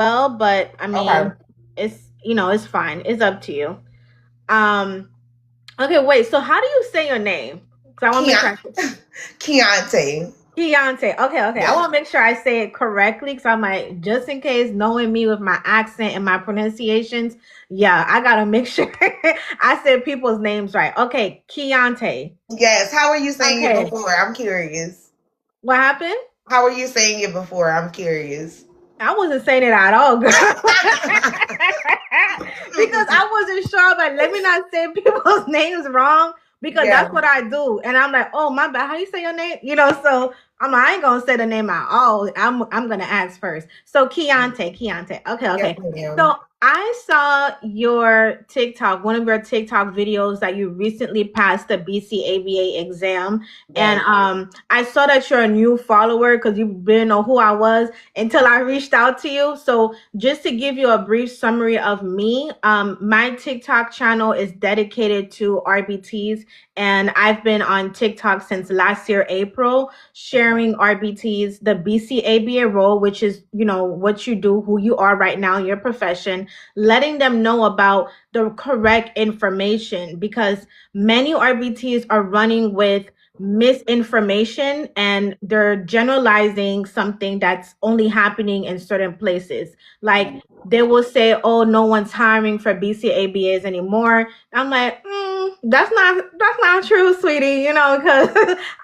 well, but I Okay. mean, it's fine. It's up to you. Um, okay, wait. So how do you say your name? Because I want to make sure. Keontae. Keontae. Okay, okay. I Yes. want to make sure I say it correctly because I might, just in case, knowing me with my accent and my pronunciations. Yeah, I gotta make sure I said people's names right. Okay, Keontae. Yes. How were you saying it Okay, before? I'm curious. what happened? How were you saying it before? I'm curious. I wasn't saying it at all, girl. Because I wasn't sure, but let me not say people's names wrong because that's Yeah. what I do. And I'm like, oh my bad, how you say your name? So I'm like, I ain't gonna say the name at all. I'm gonna ask first. So Keontae. Okay, Yes, okay. ma'am. So I saw your TikTok, one of your TikTok videos that you recently passed the BCABA exam. And Yes. I saw that you're a new follower because you didn't know who I was until I reached out to you. So just to give you a brief summary of me, my TikTok channel is dedicated to RBTs, and I've been on TikTok since last year, April, Okay. sharing RBTs, the BCABA role, which is, what you do, who you are right now, your profession, letting them know about the correct information because many RBTs are running with misinformation and they're generalizing something that's only happening in certain places. Like they will say, "Oh, no one's hiring for BCABAs anymore." I'm like, that's not true, sweetie. Because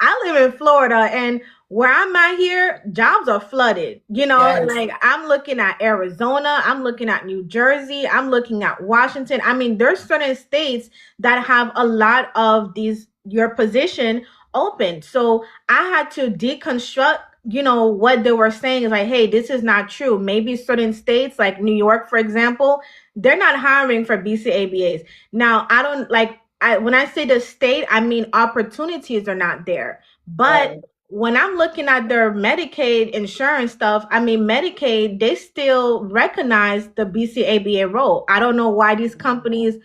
I live in Florida and where I'm at here, jobs are flooded. Yes. Like I'm looking at Arizona, I'm looking at New Jersey, I'm looking at Washington. I mean, there's certain states that have a lot of these your position open. So I had to deconstruct, what they were saying is like, hey, this is not true. Maybe certain states, like New York, for example, they're not hiring for BCABAs. Now, I don't like, when I say the state, I mean opportunities are not there. But Right. when I'm looking at their Medicaid insurance stuff, I mean, Medicaid, they still recognize the BCABA role. I don't know why these companies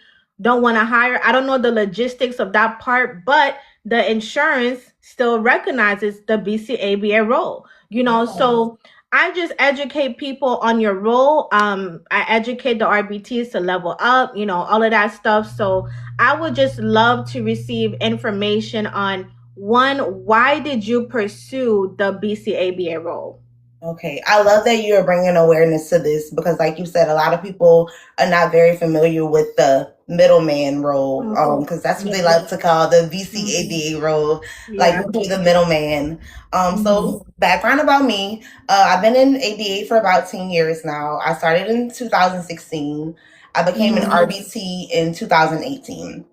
don't want to hire. I don't know the logistics of that part, but the insurance still recognizes the BCABA role. Okay. So I just educate people on your role. I educate the RBTs to level up, all of that stuff. So I would just love to receive information on one, why did you pursue the BCABA role? Okay, I love that you're bringing awareness to this because, like you said, a lot of people are not very familiar with the middleman role. Mhm. Because that's what they Yeah. like to call the Mhm. VCADA role, like Yeah. we be the middleman. Mhm. So background about me, I've been in ABA for about 10 years now. I started in 2016. I became an Mhm. RBT in 2018.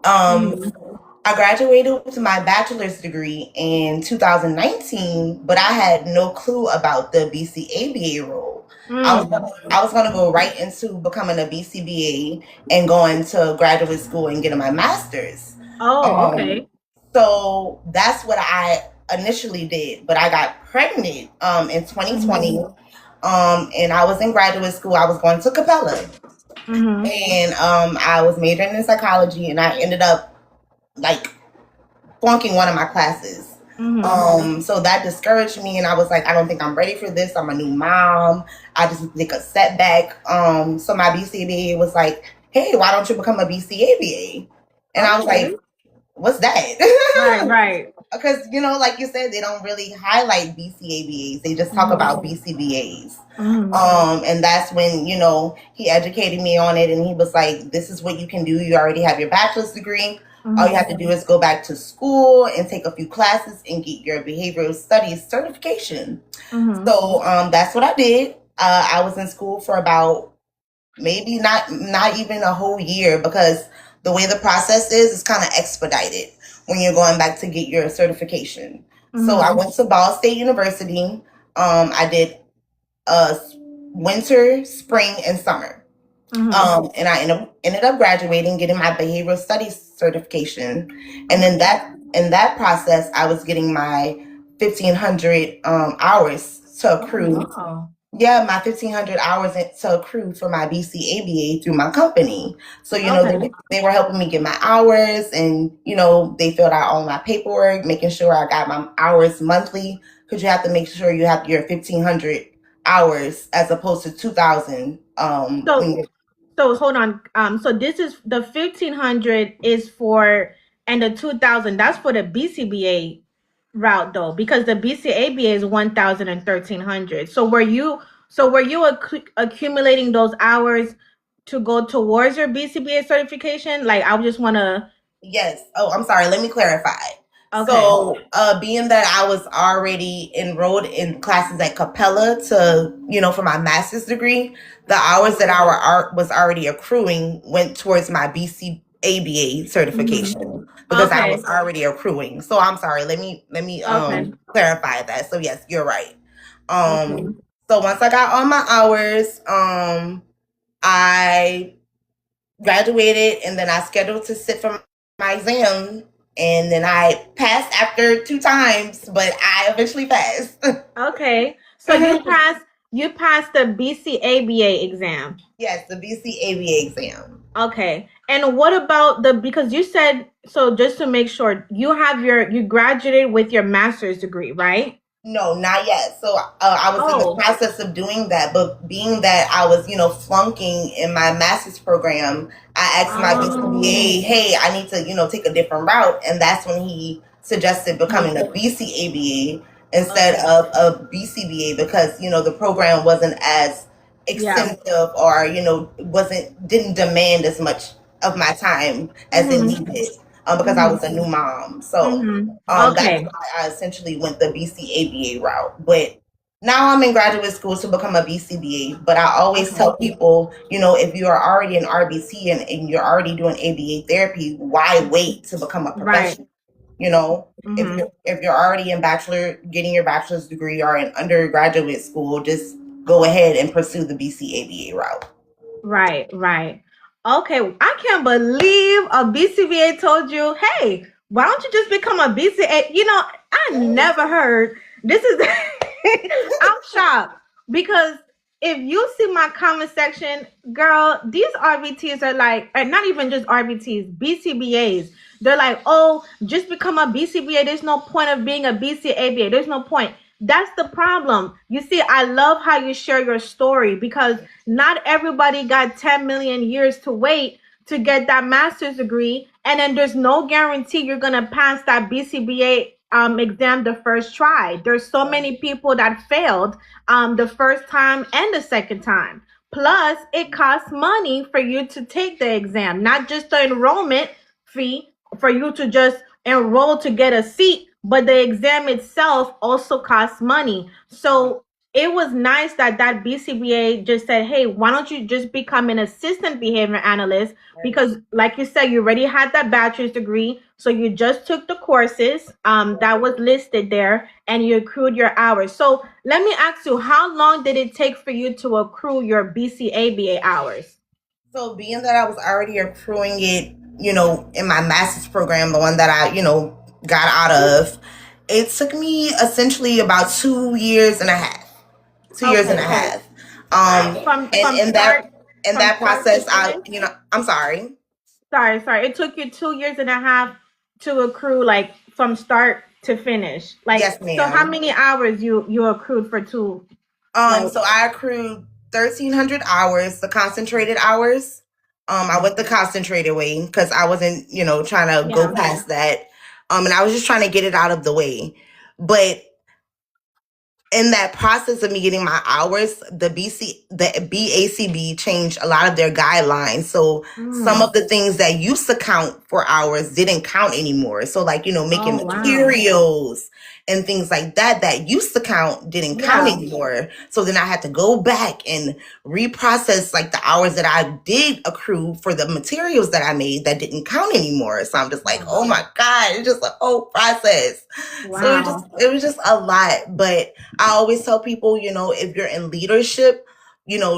Um, Mhm. I graduated with my bachelor's degree in 2019, but I had no clue about the BCABA role. Mm. I was gonna go right into becoming a BCBA and going to graduate school and getting my master's. Oh, Um, okay. so that's what I initially did, but I got pregnant in 2020. Mhm. And I was in graduate school. I was going to Capella, Mhm. and I was majoring in psychology, and I ended up like flunking one of my classes. Mhm. So that discouraged me, and I was like, I don't think I'm ready for this. I'm a new mom. I just think a setback. So my BCBA was like, hey, why don't you become a BCABA? And I was like, Okay. what's Right, that? right. Because, like you said, they don't really highlight BCABAs. They just talk Mhm. about BCBAs. Mhm. And that's when, he educated me on it and he was like, this is what you can do. You already have your bachelor's degree. All you have Mhm. to do is go back to school and take a few classes and get your behavioral studies certification. Mhm. So that's what I did. I was in school for about maybe not even a whole year because the way the process is kind of expedited when you're going back to get your certification. So I Mhm. went to Ball State University. I did winter, spring, and summer. Mhm. And I ended up graduating, getting my behavioral studies certification, and then Okay. that in that process, I was getting my 1,500 hours to Oh, accrue. wow. Yeah, my 1,500 hours to accrue for my BCABA through my company. So Okay. they were helping me get my hours, and they filled out all my paperwork, making sure I got my hours monthly because you have to make sure you have your 1,500 hours as opposed to 2,000. So so hold on. So this is the 1,500 is for, and the 2,000 that's for the BCBA route though, because the BCABA is 1,000 and 1,300. So were you accumulating those hours to go towards your BCBA certification? Like I just want to. Yes. Oh, I'm sorry. Let me clarify. Okay. So, being that I was already enrolled in classes at Capella to, for my master's degree, the hours that was already accruing went towards my BCABA Hmm. certification because I was Okay. already accruing. So I'm sorry. Let me Okay. clarify that. So yes, you're right. Okay. So once I got all my hours, I graduated, and then I scheduled to sit for my exam, and then I passed after two times, but I eventually passed. Okay. So you passed the BCABA exam. Yes, the BCABA exam. Okay. And what about because you said, so just to make sure, you graduated with your master's degree, right? No, not yet. So I was in the Oh. process of doing that, but being that I was, flunking in my master's program, I asked my BCBA, Oh. hey, I need to, take a different route. And that's when he suggested becoming a Okay. BCABA instead Okay. of a BCBA because, the program wasn't as Yeah. extensive or, didn't demand as much of my time as it Mhm. needed because I Mhm. was a new mom. So Mhm. that's Okay. why I essentially went the BCABA route. But now I'm in graduate school to become a BCBA. But I always Okay. tell people, if you are already an RBT and you're already doing ABA therapy, why wait to become a Right. professional? You know, if Mhm. you're already getting your bachelor's degree or in undergraduate school, just go ahead and pursue the BCABA route. Right, right. Okay, I can't believe a BCBA told you, hey, why don't you just become a BCA? I Yes. never heard this is I'm shocked because if you see my comment section, girl, these RBTs are like, and not even just RBTs, BCBAs. They're like, oh, just become a BCBA. There's no point of being a BCABA. There's no point. That's the problem. You see, I love how you share your story because not everybody got 10 million years to wait to get that master's degree. And then there's no guarantee you're going to pass that BCBA exam the first try. There's so many people that failed the first time and the second time. Plus, it costs money for you to take the exam, not just the enrollment fee for you to just enroll to get a seat, but the exam itself also costs money. So it was nice that BCBA just said, hey, why don't you just become an assistant behavior analyst? Because, like you said, you already had that bachelor's degree. So you just took the courses that was listed there and you accrued your hours. So let me ask you, how long did it take for you to accrue your BCABA hours? So being that I was already accruing it, in my master's program, the one that I, got out of, it took me essentially about 2 years and a half. 2 years and a Okay. half. From And from start in from that start to process, finish? I'm sorry. Sorry. It took you 2 years and a half to accrue, like from start to finish. Like, Yes, so how ma'am. many hours you accrued for two? Like, So I accrued 1,300 hours, the concentrated hours. I went the concentrated way because I wasn't, trying to go yeah. past that. And I was just trying to get it out of the way. But in that process of me getting my hours, the BACB changed a lot of their guidelines. So some Mm. of the things that used to count for hours didn't count anymore. So like, making Oh, wow. materials and things like that used to count didn't count Yeah. anymore. So then I had to go back and reprocess like the hours that I did accrue for the materials that I made that didn't count anymore. So I'm just like, oh Wow. my God, it's just a whole process. So Wow. it was just a lot. But I always tell people, if you're in leadership,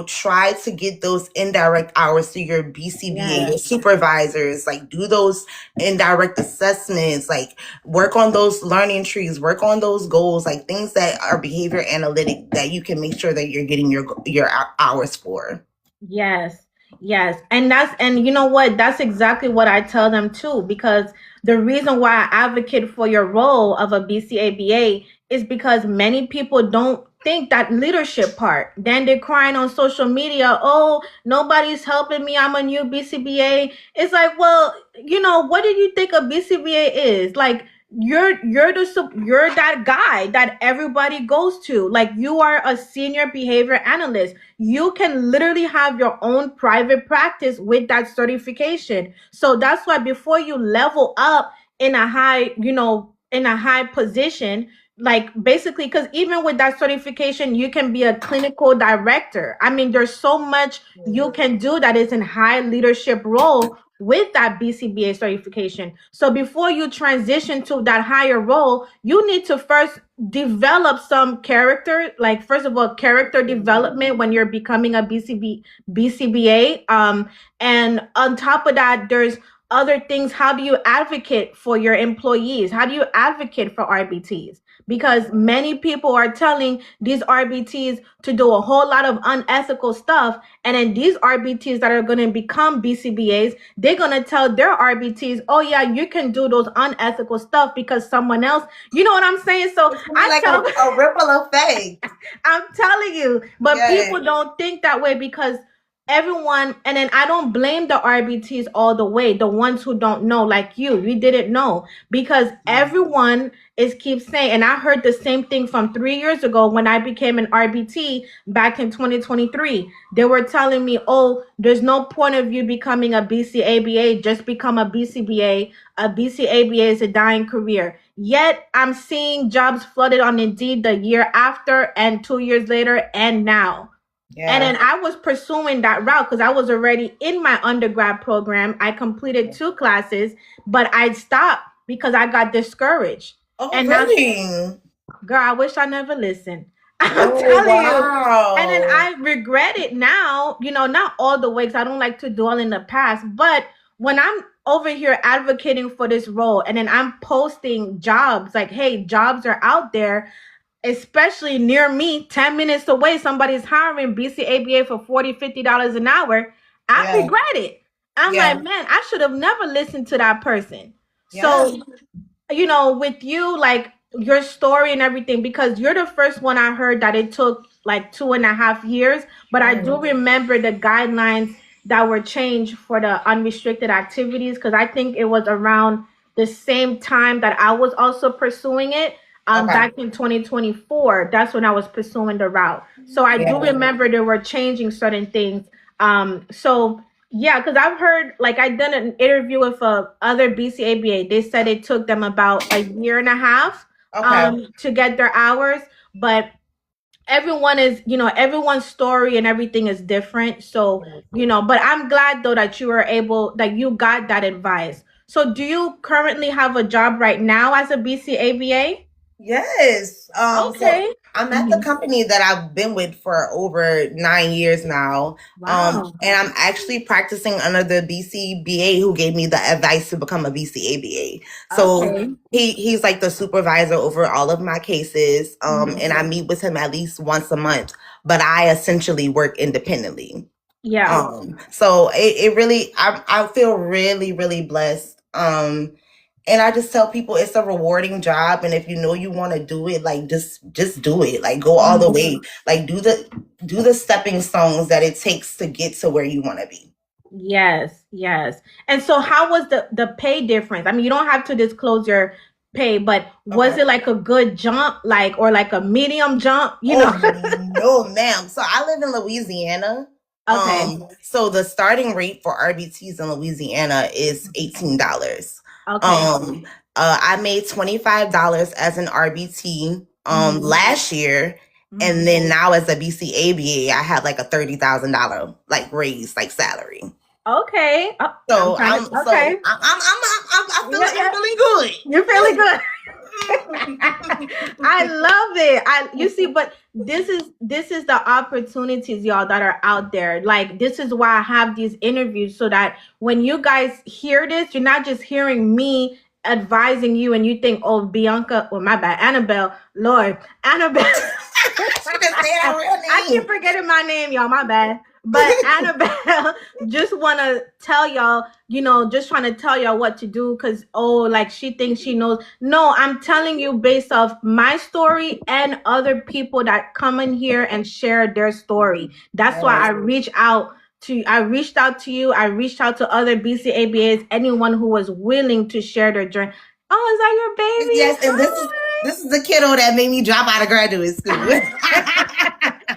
try to get those indirect hours to your BCBA, Yes. your supervisors, like do those indirect assessments, like work on those learning trees, work on those goals, like things that are behavior analytic that you can make sure that you're getting your hours for. Yes, yes. And you know what? That's exactly what I tell them too, because the reason why I advocate for your role of a BCABA is because many people don't think that leadership part. Then they're crying on social media, oh, nobody's helping me. I'm a new BCBA. It's like, well, what do you think a BCBA is? Like, you're that guy that everybody goes to. Like, you are a senior behavior analyst. You can literally have your own private practice with that certification. So that's why before you level up in a high position, like, basically, because even with that certification you can be a clinical director. I mean, there's so much you can do that is in high leadership role with that BCBA certification. So before you transition to that higher role, you need to first develop some character, like, first of all, character development when you're becoming a BCBA. And on top of that, there's other things. How do you advocate for your employees? How do you advocate for RBTs? Because many people are telling these RBTs to do a whole lot of unethical stuff. And then these RBTs that are going to become BCBAs, they're going to tell their RBTs, oh, yeah, you can do those unethical stuff because someone else, you know what I'm saying? So it's like a ripple effect. I'm telling you, but people don't think that way because everyone, and then I don't blame the RBTs all the way, the ones who don't know, like you didn't know, because everyone is keeps saying, and I heard the same thing from 3 years ago when I became an RBT back in 2023. They were telling me, oh, there's no point of you becoming a BCABA, just become a BCBA. A BCABA is a dying career. Yet I'm seeing jobs flooded on Indeed the year after and 2 years later and now. Yeah. And then I was pursuing that route because I was already in my undergrad program. I completed 2 classes, but I stopped because I got discouraged. Oh, and really? Girl, I wish I never listened. I'm telling you. And then I regret it now, not all the way because I don't like to dwell in the past. But when I'm over here advocating for this role and then I'm posting jobs, like, hey, jobs are out there, especially near me, 10 minutes away, somebody's hiring BCABA for $40-$50 an hour. I regret it. I'm like, man, I should have never listened to that person. So, with you, like, your story and everything, because you're the first one I heard that it took like 2.5 years, but I do remember the guidelines that were changed for the unrestricted activities, because I think it was around the same time that I was also pursuing it. Back in 2024, that's when I was pursuing the route. So I do remember they were changing certain things. So yeah, because I've heard, like, I done an interview with other BCABA. They said it took them about 1.5 years to get their hours, but everyone is, everyone's story and everything is different. So, but I'm glad though that that you got that advice. So do you currently have a job right now as a BCABA? Yes. Okay. So I'm at the company that I've been with for over 9 years now. Wow. And I'm actually practicing under the BCBA who gave me the advice to become a BCABA. So he's like the supervisor over all of my cases. And I meet with him at least once a month, but I essentially work independently. Yeah. So it really, I feel really, really blessed. And I just tell people it's a rewarding job. And if you know you want to do it, like, just do it. Like, go all the way. Like, do the stepping stones that it takes to get to where you want to be. Yes. And so how was the pay difference? I mean, you don't have to disclose your pay, but was it like a good jump, or like a medium jump? No, ma'am. So I live in Louisiana. Okay. So the starting rate for RBTs in Louisiana is $18. Okay. I made $25 as an RBT last year, and then now as a BCABA, I had like a $30,000 like raise, like salary. Okay. So I'm feeling really good. You're feeling good. I love it. You see, but this is the opportunities, y'all, that are out there. Like, this is why I have these interviews, so that when you guys hear this, you're not just hearing me advising you and you think, oh, Bianca, or my bad, Annabelle, Lord, Annabelle. I keep forgetting my name, y'all, my bad. But Annabelle just want to tell y'all, just trying to tell y'all what to do because, oh, like she thinks she knows. No, I'm telling you based off my story and other people that come in here and share their story. That's why Yes. I reached out to you. I reached out to other BCABAs, anyone who was willing to share their journey. Oh, is that your baby? Yes, and this is the kiddo that made me drop out of graduate school.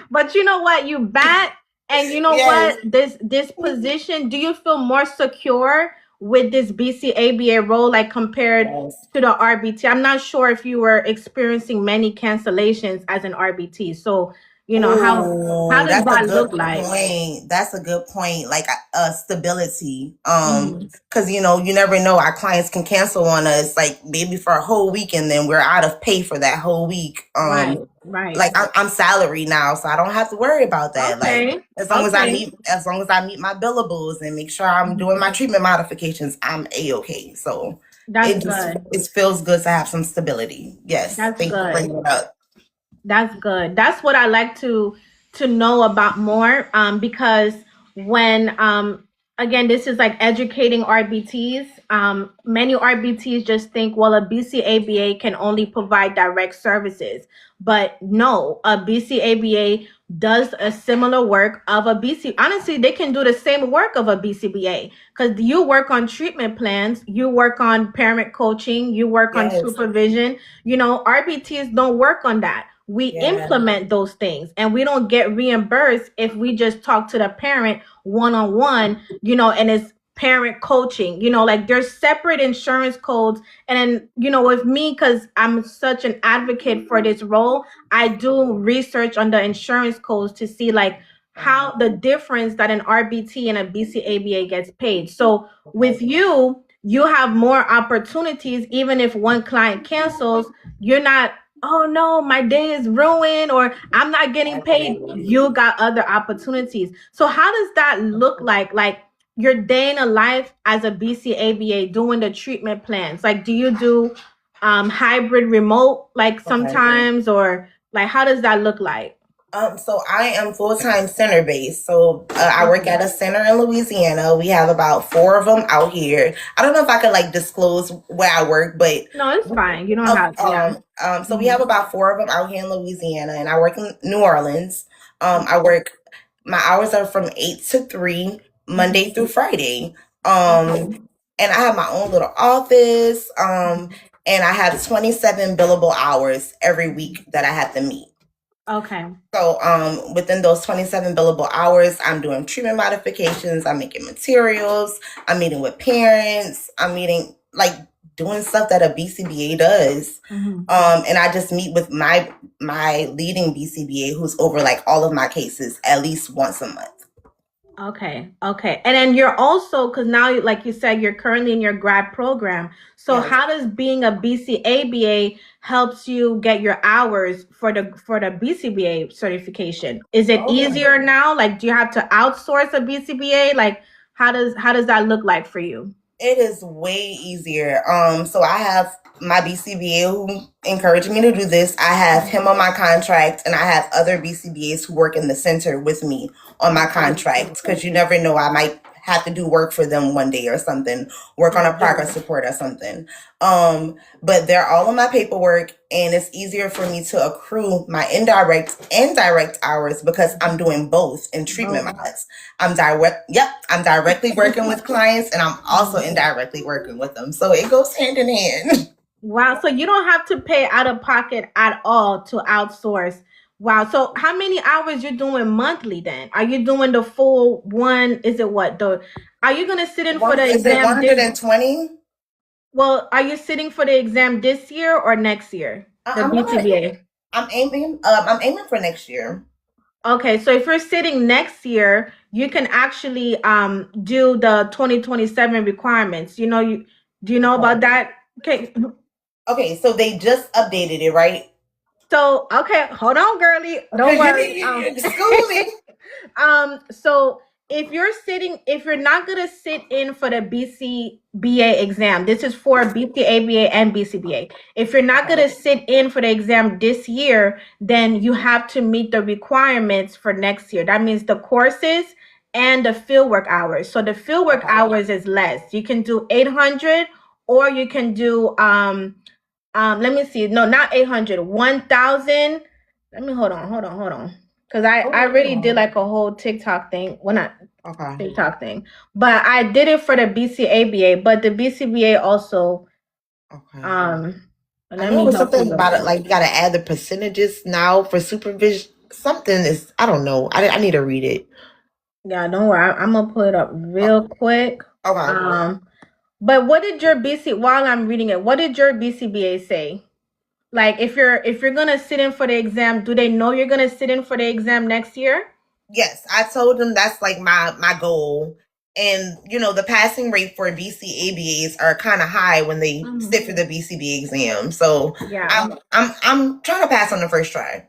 But you know what? You back, and you know Yes. what? This position, do you feel more secure with this BCABA role, like compared Yes. to the RBT? I'm not sure if you were experiencing many cancellations as an RBT. So, how Oh, does that's a that good look like? point. That's a good point. Like stability. Hmm. Because you never know. Our clients can cancel on us, like maybe for a whole week, and then we're out of pay for that whole week. Right, right. Like I'm salary now, so I don't have to worry about that. Like Okay, okay. as long as I meet my billables and make sure I'm doing my treatment modifications, I'm a-okay. So That's good. it feels good to have some stability. Yes, That's thank you for good. bringing it up. That's good. That's what I like to know about more, because when again, this is like educating RBTs. Many RBTs just think, well, a BCABA can only provide direct services, but no, a BCABA does a similar work of a BC. Honestly, they can do the same work of a BCBA because you work on treatment plans, you work on parent coaching, you work on Yes, supervision. RBTs don't work on that. We yeah, implement those things and we don't get reimbursed if we just talk to the parent one on one, and it's parent coaching, like there's separate insurance codes. And then, with me, because I'm such an advocate for this role, I do research on the insurance codes to see like how the difference that an RBT and a BCABA gets paid. So with you have more opportunities. Even if one client cancels, you're not, oh no, my day is ruined or I'm not getting paid. You got other opportunities. So how does that look like your day in a life as a BCABA doing the treatment plans? Like, do you do hybrid remote like okay. sometimes, or like how does that look like? So I am full-time center based. So I work Okay. at a center in Louisiana. We have about four of them out here. I don't know if I could like disclose where I work, but No, it's fine. You don't have to. Yeah. so we have about four of them out here in Louisiana, and I work in New Orleans. I work. My hours are from 8 to 3, Monday through Friday. Okay. And I have my own little office. And I have 27 billable hours every week that I have to meet. Okay. So within those 27 billable hours, I'm doing treatment modifications, I'm making materials, I'm meeting with parents, I'm meeting like doing stuff that a BCBA does. Mhm. And I just meet with my leading BCBA who's over like all of my cases at least once a month. Okay, okay. And then you're also, because now, like you said, you're currently in your grad program. So Yes. how does being a BCABA helps you get your hours for the BCBA certification? Is it Okay. easier now? Like, do you have to outsource a BCBA? Like, how does that look like for you? It is way easier. So I have my BCBA who encouraged me to do this. I have him on my contract, and I have other BCBAs who work in the center with me on my contract because you never know. I might have to do work for them one day or something, work on a progress report or something. But they're all on my paperwork, and it's easier for me to accrue my indirect and direct hours because I'm doing both in treatment mods. I'm directly working with clients, and I'm also indirectly working with them. So it goes hand in hand. Wow. So you don't have to pay out of pocket at all to outsource. Wow. So how many hours you're doing monthly then? Are you doing the full one? Is it what? Are you gonna sit in for the Is it exam this 120? well, are you sitting for the exam this year or next year? The I'm gonna. BCBA. I'm aiming for next year. Okay, so if you're sitting next year, you can actually do the 2027 requirements. Do you know about that? Okay. Okay, so they just updated it, right? So, okay, hold on, girly. Don't Because worry. you're schooling. So if you're not gonna sit in for the BCBA exam, this is for BCABA and BCBA. If you're not Okay. gonna sit in for the exam this year, then you have to meet the requirements for next year. That means the courses and the fieldwork hours. So the fieldwork Okay. hours is less. You can do 800, or you can do let me see. No, not 800. 1,000. Let me hold on. Cuz I really did like a whole TikTok thing. Well, not Okay. TikTok thing. But I did it for the BCABA, but the BCBA also Okay. I let know it me was help you something look. about it, like you got to add the percentages now for supervision. Something is, I don't know. I need to read it. Yeah, don't worry. I'm gonna pull it up Oh, real quick. okay. But what did your BC while I'm reading it, what did your BCBA say? Like if you're gonna sit in for the exam, do they know you're gonna sit in for the exam next year? Yes, I told them that's like my goal. And the passing rate for BCABAs are kind of high when they sit for the BCB exam. So Yeah. I'm trying to pass on the first try.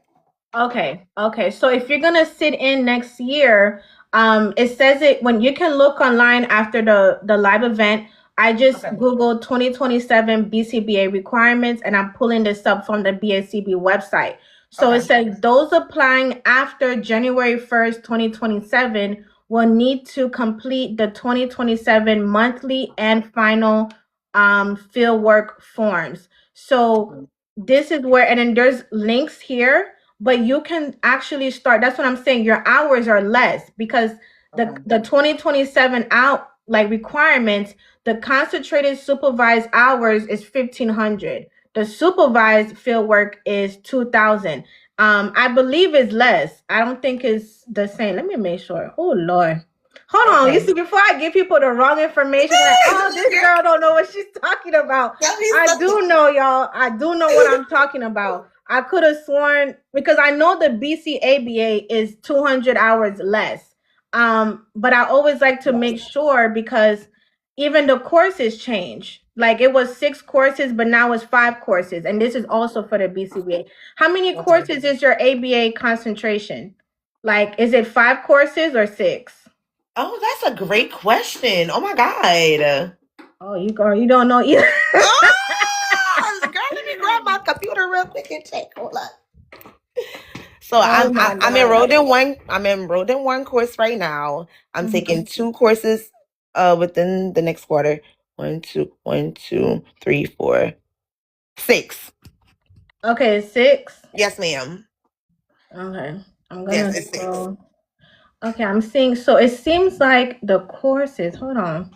Okay. Okay. So if you're gonna sit in next year, it says it when you can look online after the live event. I just Okay. Googled 2027 BCBA requirements, and I'm pulling this up from the BACB website. So it Okay. says those applying after January 1st, 2027 will need to complete the 2027 monthly and final fieldwork forms. So this is where, and then there's links here, but you can actually start. That's what I'm saying. Your hours are less because Okay. the 2027 out like requirements, the concentrated supervised hours is 1,500. The supervised field work is 2,000. I believe it's less. I don't think it's the same. Let me make sure. Oh Lord. Hold on. You Okay. see, before I give people the wrong information, like, oh, this girl don't know what she's talking about. Tell me I something. do know, y'all. I do know what I'm talking about. I could have sworn because I know the BCABA is 200 hours less. But I always like to make sure because even the courses change. Like it was 6 courses, but now it's 5 courses, and this is also for the BCBA. How many Okay. courses is your ABA concentration? Like, is it 5 courses or 6? Oh, that's a great question. Oh my God. Oh, you don't know either. Oh, girl, let me grab my computer real quick and check. Hold up. So Oh my I'm God. enrolled in one. I'm enrolled in one course right now. I'm taking Mhm. 2 courses within the next quarter. One, two, three, four, 6. Okay, 6. Yes, ma'am. Okay, I'm Yes, gonna it's 6. scroll. Okay, I'm seeing. So it seems like the courses. Hold on.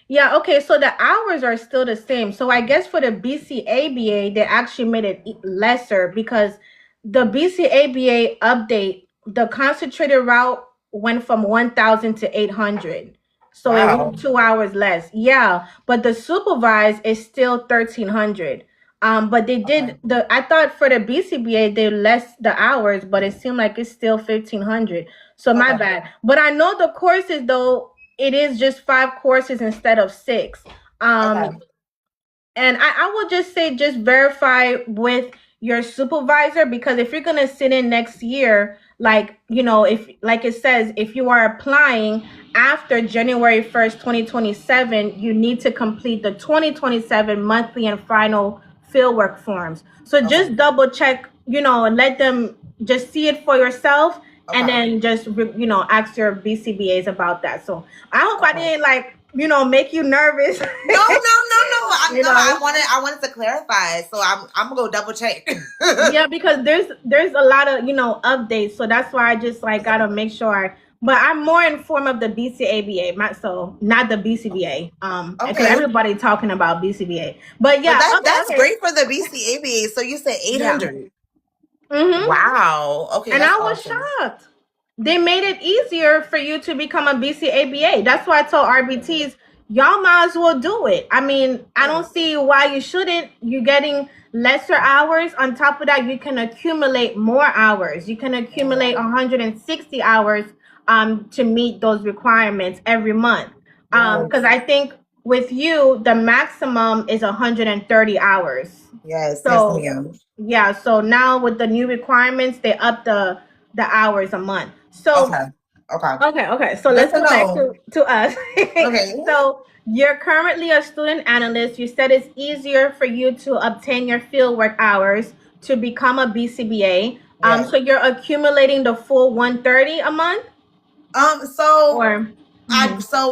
Yeah, okay, so the hours are still the same. So I guess for the BCABA, they actually made it lesser because the BCABA update, the concentrated route went from 1,000 to 800. So it Wow. went 2 hours less. Yeah, but the supervised is still 1,300. But they Okay. did I thought for the BCBA they less the hours, but it seemed like it's still 1,500. So my Okay. bad. But I know the courses though it is just 5 courses instead of 6. Okay. And I will just say just verify with your supervisor because if you're gonna sit in next year, like if like it says, if you are applying after January 1st, 2027, you need to complete the 2027 monthly and final fieldwork forms. So Okay. just double check, and let them just see it for yourself and Okay. then just ask your BCBAs about that. So I hope I Okay. didn't make you nervous. No, no, no, no. you No, I know wanted I wanted to clarify. So I'm gonna go double check. yeah, because there's a lot of updates, so that's why I just like gotta make sure but I'm more informed of the BCABA, so not the BCBA, because Okay. everybody talking about BCBA, but But yeah, okay, that's okay, great for the BCABA. So you said yeah. 800. Mm-hmm. Wow. Okay, And that's I was awesome. shocked. They made it easier for you to become a BCABA. That's why I told RBTs, y'all might as well do it. I mean, I don't see why you shouldn't. You're getting lesser hours. On top of that, you can accumulate more hours. You can accumulate 160 hours to meet those requirements every month. Because Yes. I think with you, the maximum is 130 hours. Yes, yes, So ma'am. yeah, so now with the new requirements, they up the hours a month. So Okay. Okay. Okay. So Good let's to go back know. to us. Okay. So you're currently a student analyst. You said it's easier for you to obtain your fieldwork hours to become a BCBA. Yes. So you're accumulating the full 130 a month, So or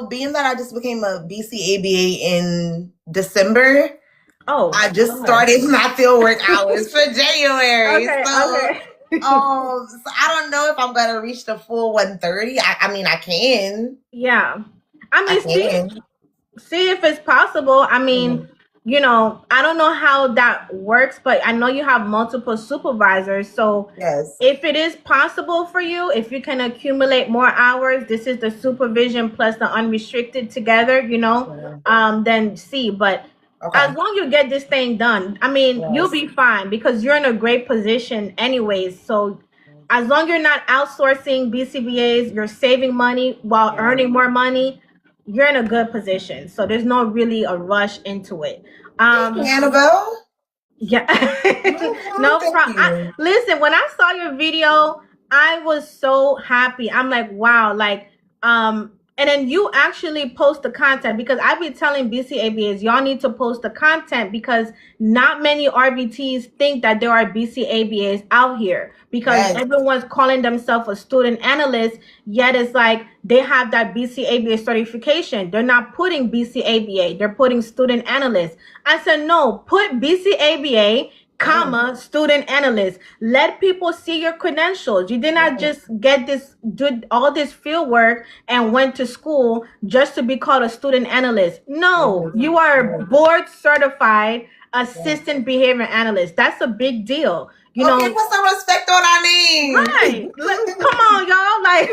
being that I just became a BCABA in December, oh, I just okay, started my fieldwork hours for January. So I don't know if I'm gonna reach the full 130. I mean, I can. yeah. I I mean, can. see if it's possible. I mean, Mhm. I don't know how that works, but I know you have multiple supervisors. So Yes. if it is possible for you, if you can accumulate more hours, this is the supervision plus the unrestricted together, Yeah. then see. But Okay. as long as you get this thing done, I mean, you'll Yes. be fine because you're in a great position anyways. So as long as you're not outsourcing BCBAs, you're saving money while Yeah. earning more money, you're in a good position. So there's no really a rush into it. Thank you, Um, Annabelle. yeah. No problem. No Thank problem. you. Listen, when I saw your video, I was so happy. I'm like, wow, like, and then you actually post the content because I be telling BCABAs, y'all need to post the content because not many RBTs think that there are BCABAs out here because Yes. everyone's calling themselves a student analyst, yet it's like they have that BCABA certification. They're not putting BCABA, they're putting student analyst. I said, no, put BCABA, Mm. comma, student analyst. Let people see your credentials. You did not Yes. just do all this field work and went to school just to be called a student analyst. No, Yes. you are Yes. board certified Yes. assistant behavior analyst. That's a big deal. Okay, put some respect on our name. Right. Come on, y'all. Like,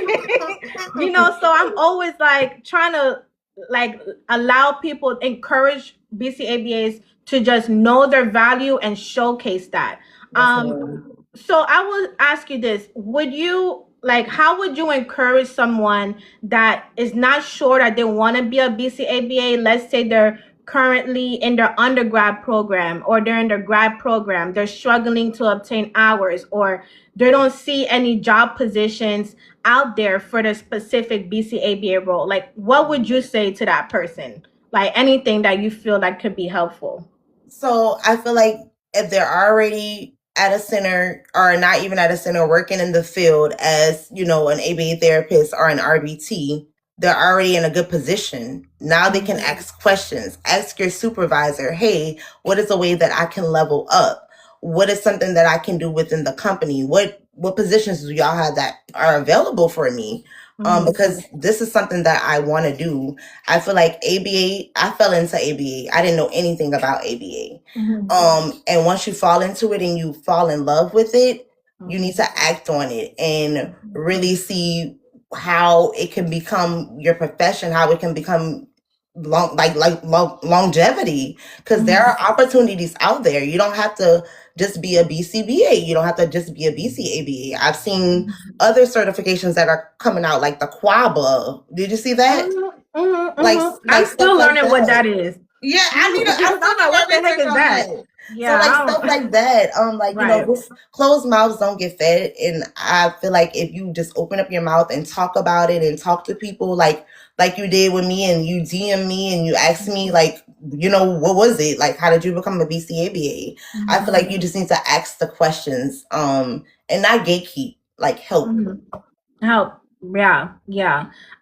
so I'm always like trying to like allow people, encourage BCABAs to just know their value and showcase that. Definitely. So I will ask you this. Would you like how would you encourage someone that is not sure that they want to be a BCABA? Let's say they're currently in their undergrad program or they're in their grad program. They're struggling to obtain hours or they don't see any job positions out there for the specific BCABA role. Like what would you say to that person? Like anything that you feel that could be helpful. So I feel like if they're already at a center or not even at a center working in the field as, an ABA therapist or an RBT, they're already in a good position. Now they can ask questions. Ask your supervisor, hey, what is a way that I can level up? What is something that I can do within the company? What positions do y'all have that are available for me? Because this is something that I want to do. I feel like ABA, I fell into ABA. I didn't know anything about ABA. And once you fall into it and you fall in love with it, you need to act on it and really see how it can become your profession, how it can become longevity. Because there are opportunities out there. You don't have to just be a BCBA. You don't have to just be a BCABA. I've seen other certifications that are coming out, like the QABA. Did you see that? Like I'm stuff still like learning what that. that is. Yeah, I still I'm like, need what my the heck research is on that? that. So Yeah, like I stuff don't. like that. Right. Just closed mouths don't get fed. And I feel like if you just open up your mouth and talk about it and talk to people like you did with me and you DM me and you asked me like, what was it? Like how did you become a BCABA? I feel like you just need to ask the questions, and not gatekeep, like help. Help. Yeah.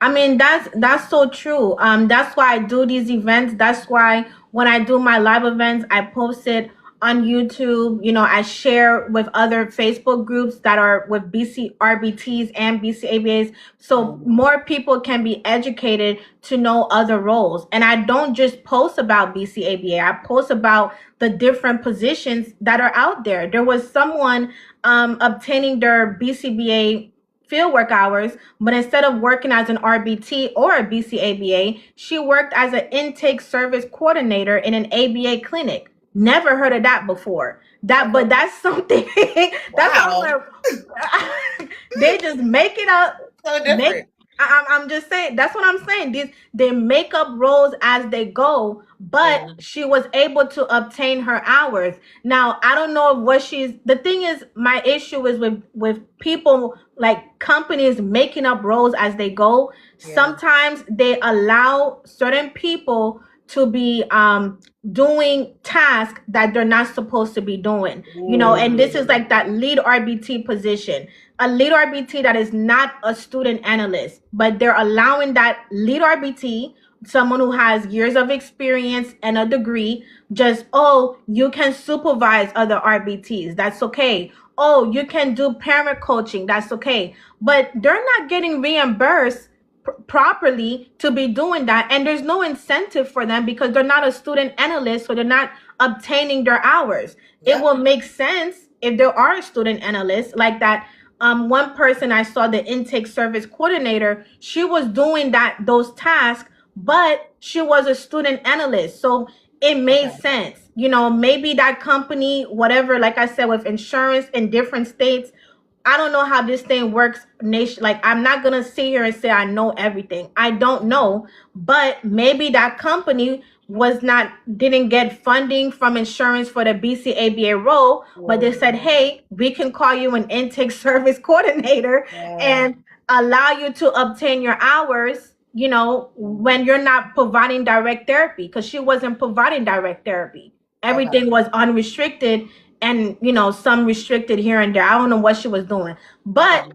I mean, that's so true. That's why I do these events. That's why when I do my live events, I post it on YouTube. I share with other Facebook groups that are with BC RBTs and BCABAs, so more people can be educated to know other roles. And I don't just post about BCABA. I post about the different positions that are out there. There was someone obtaining their BCBA fieldwork hours, but instead of working as an RBT or a BCABA, she worked as an intake service coordinator in an ABA clinic. Never heard of that before. But that's something. That's how I'm Wow. like, they just make it up, So make different. I'm just saying, that's what I'm saying. They make up roles as they go, but Yeah. she was able to obtain her hours. Now I don't know what she's. The thing is, my issue is with people, like companies making up roles as they go. Yeah. Sometimes they allow certain people to be doing tasks that they're not supposed to be doing. And this is Ooh. like that lead RBT position, a lead RBT that is not a student analyst, but they're allowing that lead RBT, someone who has years of experience and a degree, just, oh, you can supervise other RBTs. That's okay. Oh, you can do parent coaching. That's okay. But they're not getting reimbursed properly to be doing that, and there's no incentive for them because they're not a student analyst, so they're not obtaining their hours. It Yep. will make sense if there are student analysts like that. One person I saw, the intake service coordinator, she was doing those tasks, but she was a student analyst, so it made Okay. sense. Maybe that company, whatever, like I said, with insurance in different states, I don't know how this thing works nation. Like, I'm not gonna sit here and say I know everything. I don't know, but maybe that company was not didn't get funding from insurance for the BCABA role, but they said, Whoa. hey, we can call you an intake service coordinator Yeah. and allow you to obtain your hours, when you're not providing direct therapy, because she wasn't providing direct therapy. Okay. Everything was unrestricted, and some restricted here and there. I don't know what she was doing, but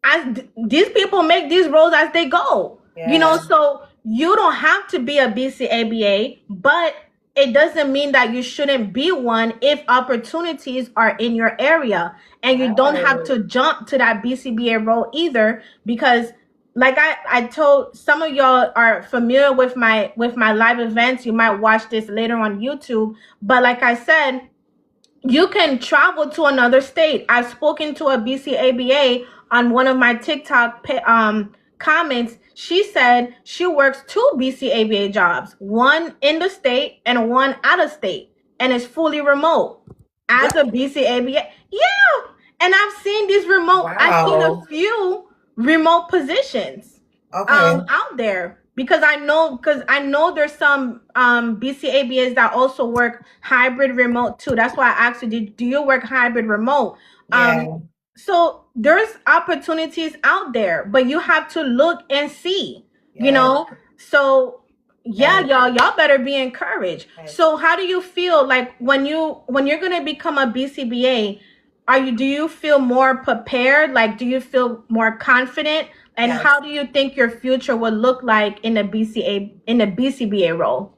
Okay. these people make these roles as they go. Yeah. So you don't have to be a BCABA, but it doesn't mean that you shouldn't be one if opportunities are in your area, and you don't have Right. to jump to that BCBA role either, because like I told, some of y'all are familiar with my live events. You might watch this later on YouTube, but like I said, you can travel to another state. I've spoken to a BCABA on one of my TikTok comments. She said she works two BCABA jobs, one in the state and one out of state, and it's fully remote as a What? BCABA. Yeah, and I've seen a Wow. few remote positions Okay. out there, because I know there's some BCABAs that also work hybrid remote too. That's why I asked you, do you work hybrid remote? Um Yeah. so there's opportunities out there, but you have to look and see, you Yes. know. So yeah, Yes. y'all better be encouraged. Yes. So how do you feel like when you're going to become a BCBA? Do you feel more prepared? Like, do you feel more confident? And Yes. how do you think your future will look like in the BCBA role?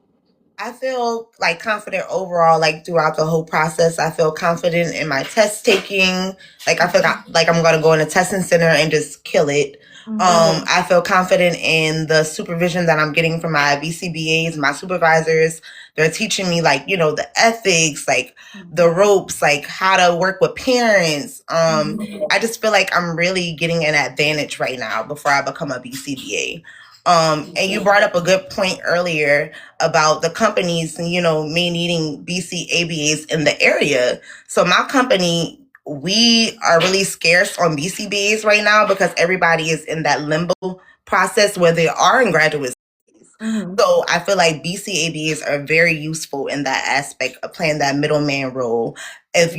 I feel like confident overall, like throughout the whole process. I feel confident in my test taking. Like I feel like I'm gonna go in a testing center and just kill it. Mhm. I feel confident in the supervision that I'm getting from my BCBAs, my supervisors. They're teaching me like, the ethics, like the ropes, like how to work with parents. Mhm. I just feel like I'm really getting an advantage right now before I become a BCBA. And you brought up a good point earlier about the companies, me needing BCABAs in the area. So my company, we are really scarce on BCBAs right now because everybody is in that limbo process where they are in graduate studies. Mhm. So I feel like BCABAs are very useful in that aspect of playing that middleman role. If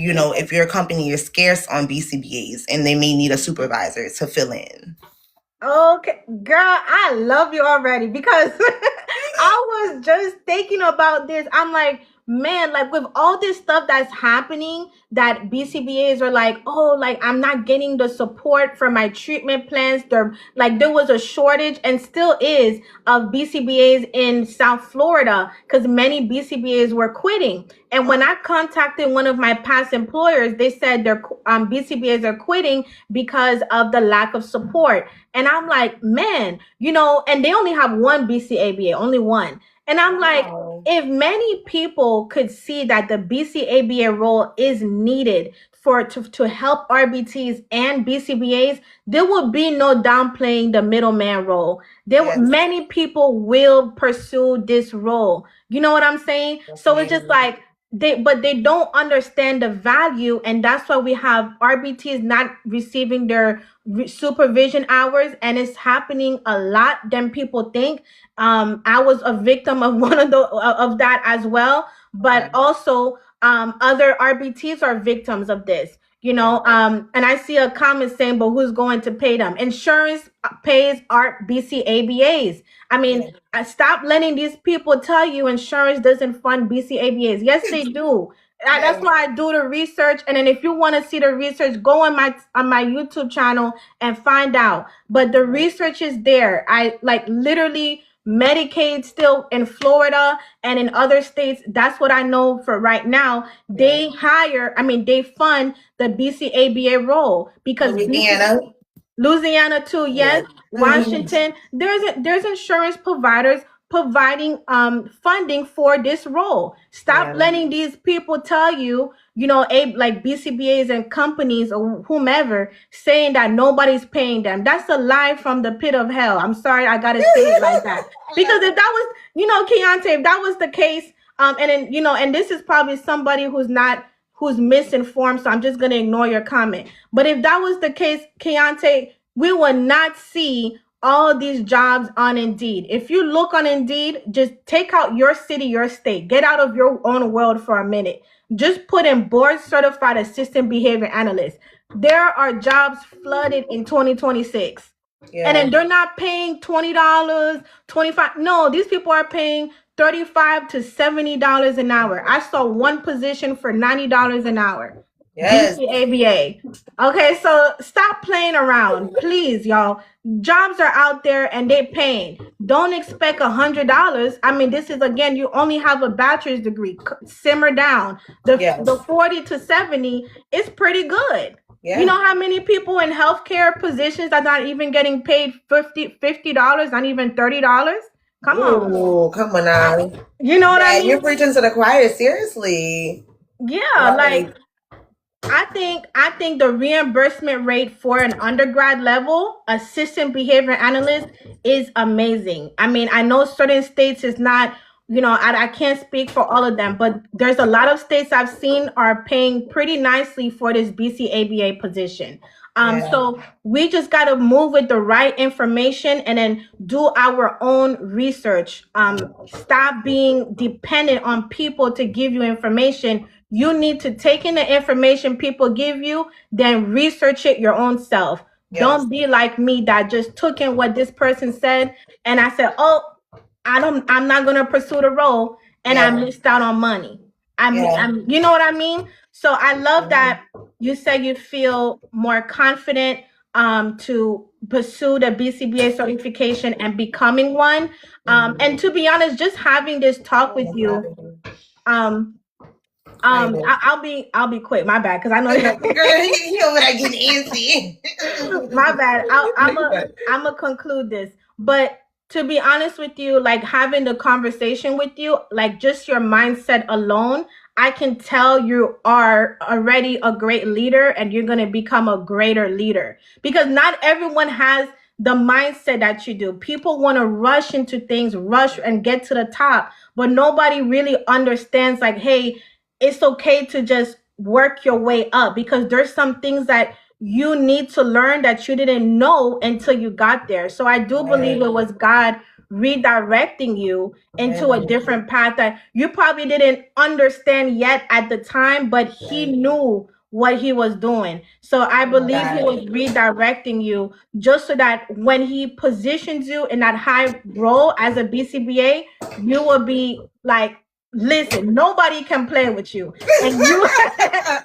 your company is scarce on BCBAs and they may need a supervisor to fill in. Okay, girl, I love you already, because I was just thinking about this. I'm like, man, like with all this stuff that's happening, that BCBAs are like, oh, like I'm not getting the support for my treatment plans. There was a shortage, and still is, of BCBAs in South Florida, because many BCBAs were quitting. And when I contacted one of my past employers, they said their BCBAs are quitting because of the lack of support. And I'm like, man, and they only have one BCABA, only one. And I'm like, Wow. if many people could see that the BCABA role is needed to help RBTs and BCBAs, there will be no downplaying the middleman role. Yes, Many people will pursue this role. You know what I'm saying? So it's just definitely. like, they don't understand the value, and that's why we have RBTs not receiving their supervision hours, and it's happening a lot than people think. I was a victim of one of the of that as well, but also other RBTs are victims of this. And I see a comment saying, but who's going to pay them? Insurance pays our BCABAs. I mean, stop letting these people tell you insurance doesn't fund BCABAs. Yes, they do. That's why I do the research. And then if you want to see the research, go on my YouTube channel and find out. But the research is there. I like literally Medicaid still in Florida and in other states. That's what I know for right now. They they fund the BCABA role because Louisiana too, yes. Washington, there's insurance providers providing funding for this role. Stop letting these people tell you, like BCBAs and companies or whomever saying that nobody's paying them. That's a lie from the pit of hell. I'm sorry, I gotta say it like that. Because if that was, Keontae, if that was the case, and then, and this is probably somebody who's misinformed, so I'm just gonna ignore your comment. But if that was the case, Keontae, we will not see all these jobs on Indeed. If you look on Indeed, just take out your city, your state, get out of your own world for a minute. Just put in board certified assistant behavior analyst. There are jobs flooded in 2026. And then they're not paying $20, 25. No, these people are paying $35 to $70 an hour. I saw one position for $90 an hour. BCABA. Okay, so stop playing around, please, y'all. Jobs are out there and they're paying. Don't expect $100. I mean, this is again, you only have a bachelor's degree. Simmer down. The 40 to 70 is pretty good. You know how many people in healthcare positions are not even getting paid $50, not even $30? Come on. Come on now. You know what I mean? You're preaching to the choir, seriously. Yeah, like I think the reimbursement rate for an undergrad level assistant behavior analyst is amazing. I mean, I know certain states is not, I can't speak for all of them, but there's a lot of states I've seen are paying pretty nicely for this BCABA position. So we just got to move with the right information and then do our own research. Stop being dependent on people to give you information. You need to take in the information people give you, then research it your own self. Don't be like me that just took in what this person said and I said, oh, I'm not gonna pursue the role, and I missed out on money. You know what I mean? So I love that you said you feel more confident to pursue the BCBA certification and becoming one. And to be honest, just having this talk with you, I'll be quick. My bad, because I know you're girl, you over there getting antsy. My bad. I'm gonna conclude this, but to be honest with you, like having the conversation with you, like just your mindset alone, I can tell you are already a great leader and you're going to become a greater leader because not everyone has the mindset that you do. People want to rush into things, rush and get to the top, but nobody really understands like, hey, it's okay to just work your way up because there's some things that you need to learn that you didn't know until you got there. So I do believe it was God redirecting you into a different path that you probably didn't understand yet at the time, but he knew what he was doing. So I believe he was redirecting you just so that when he positions you in that high role as a BCBA, you will be like, listen, nobody can play with you, and you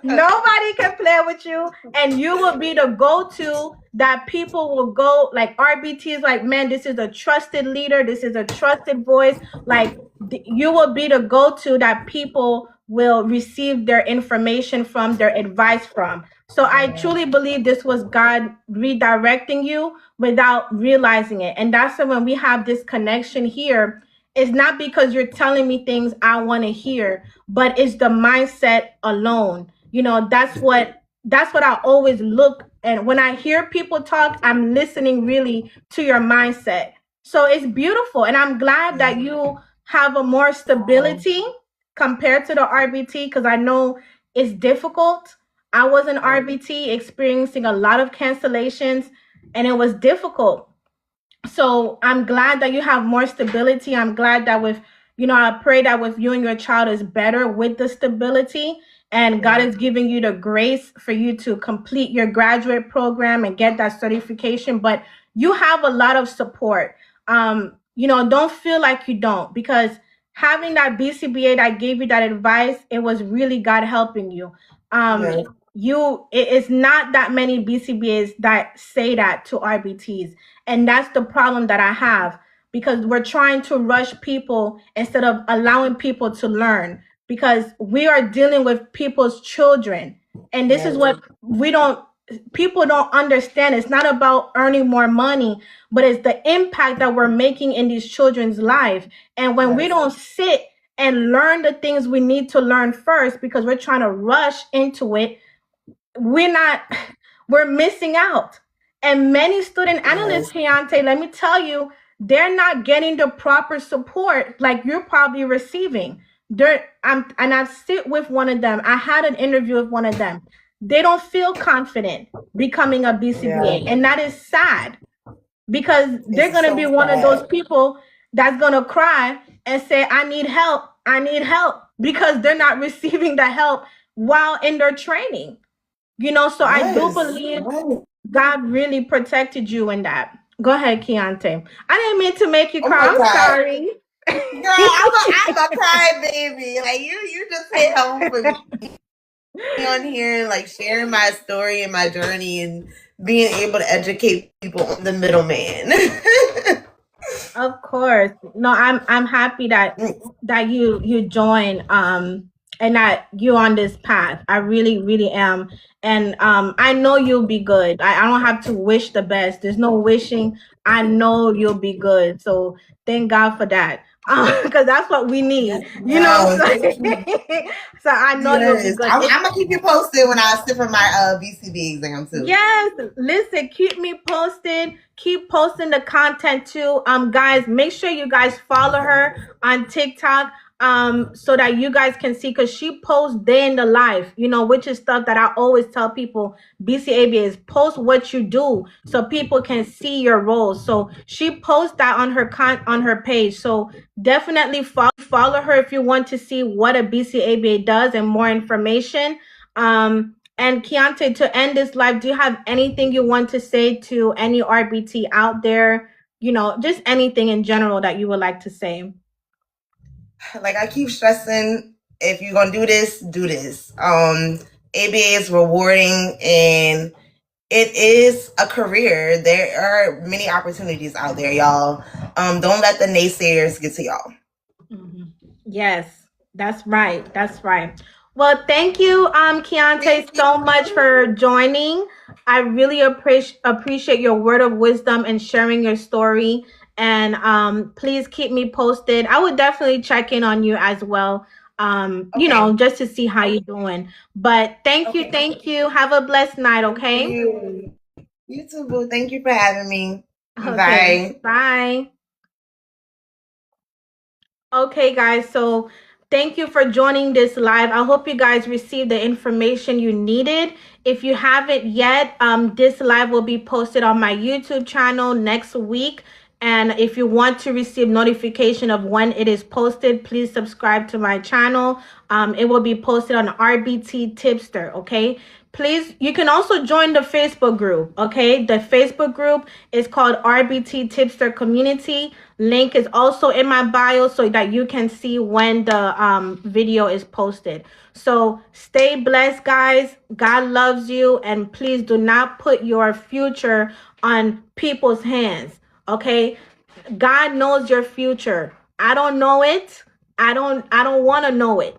nobody can play with you, and you will be the go-to that people will go like. RBT is like, man, this is a trusted leader, this is a trusted voice. Like you will be the go-to that people will receive their information from, their advice from. So I truly believe this was God redirecting you without realizing it, and that's when we have this connection here. It's not because you're telling me things I want to hear, but it's the mindset alone. That's what I always look. And when I hear people talk, I'm listening really to your mindset. So it's beautiful. And I'm glad that you have a more stability compared to the RBT because I know it's difficult. I was in RBT experiencing a lot of cancellations and it was difficult. So I'm glad that you have more stability. I'm glad that with, I pray that with you and your child is better with the stability, and God is giving you the grace for you to complete your graduate program and get that certification. But you have a lot of support. Don't feel like you don't, because having that BCBA that gave you that advice, it was really God helping you. It's not that many BCBAs that say that to RBTs. And that's the problem that I have, because we're trying to rush people instead of allowing people to learn, because we are dealing with people's children. And this is what people don't understand. It's not about earning more money, but it's the impact that we're making in these children's life. And when we don't sit and learn the things we need to learn first, because we're trying to rush into it, we're missing out. And many student analysts, Keontae, let me tell you, they're not getting the proper support like you're probably receiving. And I sit with one of them. I had an interview with one of them. They don't feel confident becoming a BCBA. And that is sad, because they're going to be one of those people that's going to cry and say, I need help, because they're not receiving the help while in their training. So I do believe God really protected you in that. Go ahead, Keontae. I didn't mean to make you cry. I'm sorry. Girl, I'm a crybaby. Like you just hit home for me on here, like sharing my story and my journey and being able to educate people on the middleman. Of course. No, I'm happy that you join and that you're on this path. I really, really am. And I know you'll be good. I don't have to wish the best. There's no wishing. I know you'll be good. So thank God for that. Because that's what we need. So I know you'll be good. I'm gonna keep you posted when I sit for my BCB exam too. Yes, listen, keep me posted. Keep posting the content too. Guys, make sure you guys follow her on TikTok. So that you guys can see, because she posts day in the life, which is stuff that I always tell people. BCABA is post what you do so people can see your roles. So she posts that on her page. So definitely follow her if you want to see what a BCABA does and more information. And Keontae, to end this live, do you have anything you want to say to any RBT out there? Just anything in general that you would like to say. Like I keep stressing, if you're gonna do this, do this. ABA is rewarding and it is a career. There are many opportunities out there, y'all. Don't let the naysayers get to y'all. Yes, that's right. That's right. Well, thank you, Keontae, so much for joining. I really appreciate your word of wisdom and sharing your story. And please keep me posted. I would definitely check in on you as well. Just to see how you're doing. But thank you. Have a blessed night, okay? You too, boo. Thank you for having me. Okay. Bye. Okay, guys. So thank you for joining this live. I hope you guys received the information you needed. If you haven't yet, this live will be posted on my YouTube channel next week. And if you want to receive notification of when it is posted, please subscribe to my channel. It will be posted on RBT Tipster, okay? Please, you can also join the Facebook group, okay? The Facebook group is called RBT Tipster Community. Link is also in my bio so that you can see when the video is posted. So stay blessed, guys. God loves you, and please do not put your future on people's hands. Okay, God knows your future. I don't know it. I don't want to know it.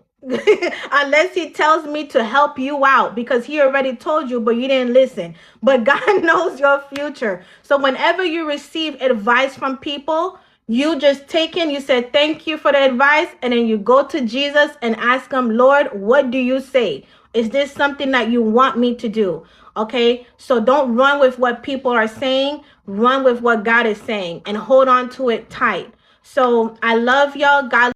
Unless he tells me to help you out, because he already told you, but you didn't listen. But God knows your future. So whenever you receive advice from people, you just take in, you said, thank you for the advice. And then you go to Jesus and ask him, Lord, what do you say? Is this something that you want me to do? Okay, so don't run with what people are saying. Run with what God is saying and hold on to it tight. So I love y'all. God